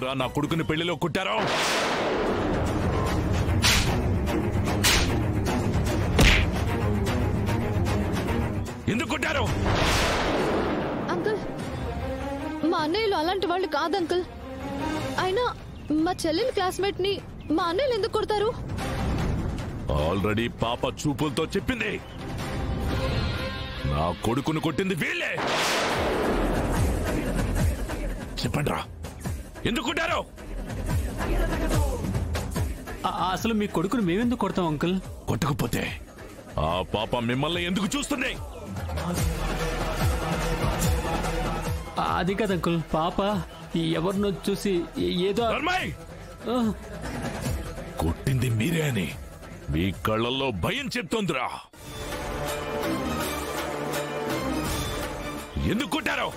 ఎందుకురా నా కొడుకుని పెళ్లిలో కుట్టారో? ఎందుకు కుట్టారు? అంకుల్, మా అన్నయ్యలు అలాంటి వాళ్ళు కాదు అంకుల్. అయినా మా చెల్లెలి క్లాస్మేట్ ని మా అన్నయ్యలు ఎందుకు కొడతారు? ఆల్రెడీ పాప చూపులతో చెప్పింది, నా కొడుకును కొట్టింది వీళ్ళే. చెప్పండిరా, ఎందుకు కొట్టారు? అసలు మీ కొడుకును మేమెందుకు కొడతాం అంకుల్? కొట్టకపోతే ఆ పాప మిమ్మల్ని ఎందుకు చూస్తుంది? అది కాదు అంకుల్, పాప ఎవరినో చూసి ఏదో కొట్టింది మీరే అని మీ కళ్ళల్లో భయం చెప్తోందిరా. ఎందుకు కొట్టారు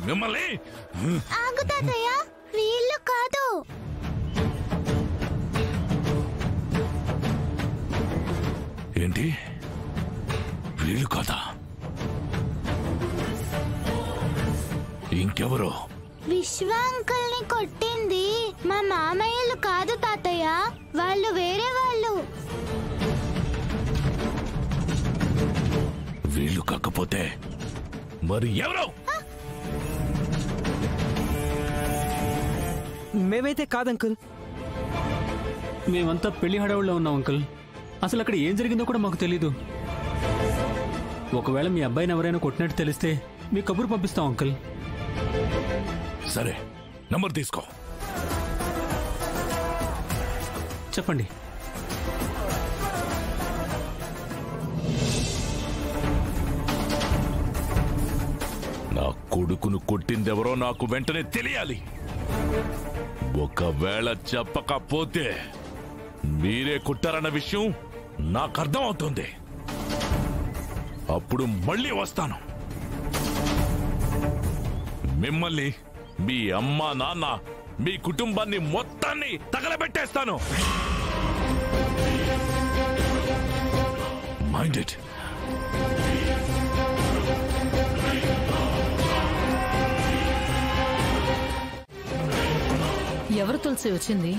మిమ్మల్ని? ఆగు తాతయ్య, వీళ్ళు కాదు. ఏంటి వీళ్ళు కాదా? ఇంకెవరో? విశ్వ అంకుల్ ని కొట్టింది మా మామయ్యలు కాదు తాతయ్య, వాళ్ళు వేరే వాళ్ళు. వీళ్ళు కాకపోతే మరి ఎవరు? మేమైతే కాదంకుల్. మేమంతా పెళ్లి హడావుల్లో ఉన్నాం అంకుల్. అసలు అక్కడ ఏం జరిగిందో కూడా మాకు తెలీదు. ఒకవేళ మీ అబ్బాయిని ఎవరైనా కొట్టినట్టు తెలిస్తే మీ కబురు పంపిస్తాం అంకుల్. సరే, నంబర్ తీసుకో. చెప్పండి. నా కొడుకును కొట్టిందెవరో నాకు వెంటనే తెలియాలి. ఒకవేళ చెప్పకపోతే మీరే కొట్టారన్న విషయం నాకు అర్థం అవుతుంది. అప్పుడు మళ్ళీ వస్తాను. మిమ్మల్ని, మీ అమ్మ నాన్న, మీ కుటుంబాన్ని మొత్తాన్ని తగలబెట్టేస్తాను. Mind it. ఎవరు తులసి వచ్చింది?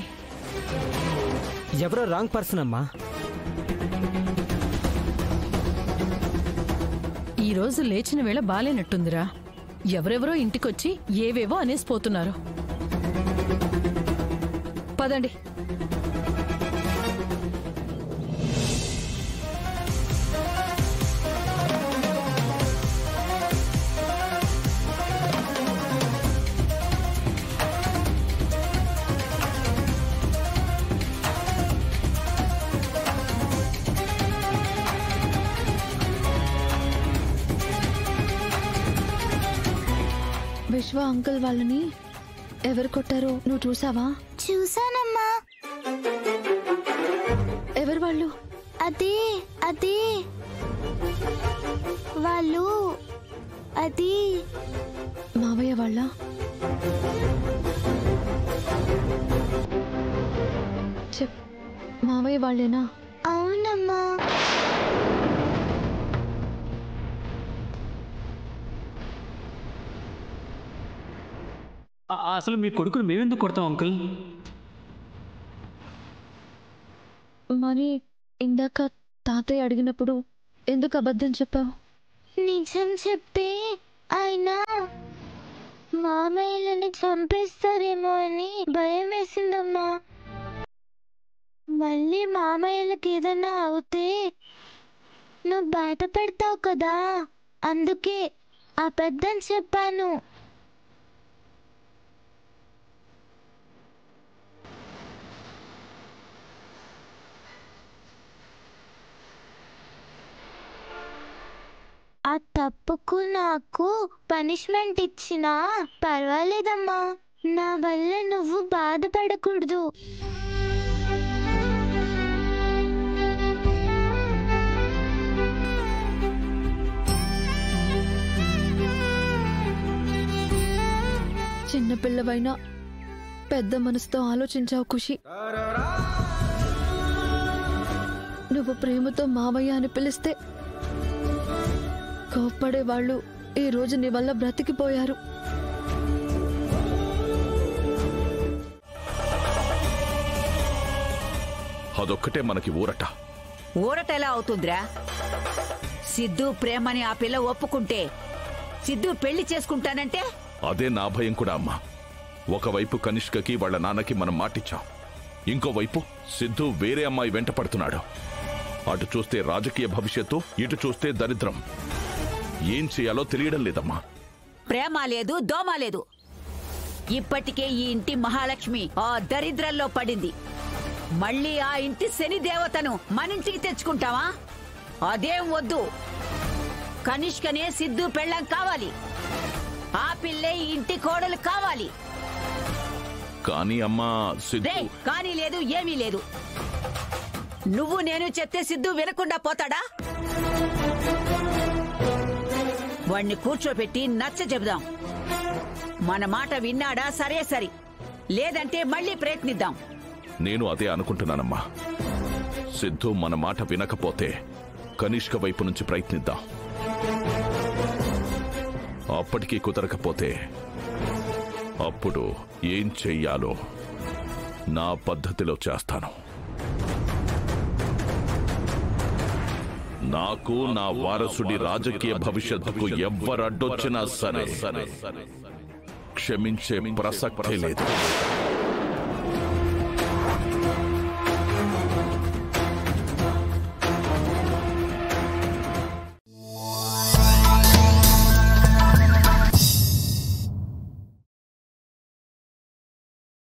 ఎవరో రాంగ్ పర్సన్ అమ్మా. ఈ రోజు లేచిన వేళ బాలేనట్టుందిరా. ఎవరెవరో ఇంటికొచ్చి ఏవేవో అనేసిపోతున్నారు. పదండి. విశ్వ అంకుల్ వాళ్ళని ఎవరు కొట్టారో నువ్వు చూసావా? చూసానమ్మా. ఎవరు వాళ్ళు? అదే అదే వాళ్ళు. అది మావయ్య వాళ్ళ? మావయ్య వాళ్ళేనా? అవునమ్మా. అసలు మీ కొడుకును మేమెందుకు కొడతాం అంకుల్? మరి ఇందాక తాతయ్య అడిగినప్పుడు ఎందుకు అబద్ధం చెప్పావు? నిజం చెప్తే ఆయన మామయ్యలని చంపేస్తారేమో అని భయం వేసిందమ్మా. మళ్ళీ మామయ్యలకి ఏదైనా అవుతే నువ్వు బయటపెడతావు కదా, అందుకే అబద్ధం చెప్పాను. ఆ తప్పుకు నాకు పనిష్మెంట్ ఇచ్చినా పర్వాలేదమ్మా. నా వల్ల నువ్వు బాధపడకూడదు. చిన్నపిల్లవైనా పెద్ద మనసుతో ఆలోచించావు ఖుషి. నువ్వు ప్రేమతో మావయ్య అని పిలిస్తే కోప్పడే వాళ్ళు ఈ రోజు నీ వల్ల బ్రతికిపోయారు. అదొక్కటే మనకి ఊరట. ఊరటెలా అవుతుందిరా? సిద్ధు ప్రేమని ఆ పిల్ల ఒప్పుకుంటే సిద్ధు పెళ్లి చేసుకుంటానంటే? అదే నా భయం కూడా అమ్మా. ఒకవైపు కనిష్కకి వాళ్ళ నాన్నకి మనం మాటిచ్చాం, ఇంకోవైపు సిద్ధు వేరే అమ్మాయి వెంట పడుతున్నాడు. అటు చూస్తే రాజకీయ భవిష్యత్తు, ఇటు చూస్తే దరిద్రం. ఏం చేయాలో తెలియడం లేదమ్మా. ప్రేమ లేదు, దోమ లేదు. ఇప్పటికే ఈ ఇంటి మహాలక్ష్మి ఆ దరిద్రంలో పడింది. మళ్ళీ ఆ ఇంటి శని దేవతను మనింటికి తెచ్చుకుంటావా? అదేం వద్దు. కనిష్కనే సిద్ధు పెళ్ళం కావాలి. ఆ పిల్లే ఈ ఇంటి కోడలు కావాలి. కానీ అమ్మా, సిద్ధు కానీ లేదు, ఏమీ లేదు. నువ్వు నేను చెప్తే సిద్ధు వినకుండా పోతాడా? వాణ్ణి కూర్చోపెట్టి నచ్చ చెబుదాం. మన మాట విన్నాడా సరే సరి, లేదంటే మళ్ళీ ప్రయత్నిద్దాం. నేను అదే అనుకుంటున్నానమ్మా. సిద్ధు మన మాట వినకపోతే కనిష్క వైపు నుంచి ప్రయత్నిద్దాం. అప్పటికీ కుదరకపోతే అప్పుడు ఏం చెయ్యాలో నా పద్ధతిలో చేస్తాను. నాకు నా వారసుడి రాజకీయ భవిష్యత్తుకు ఎవ్వరడ్డొచ్చినా సరే క్షమించే ప్రసక్తే లేదు.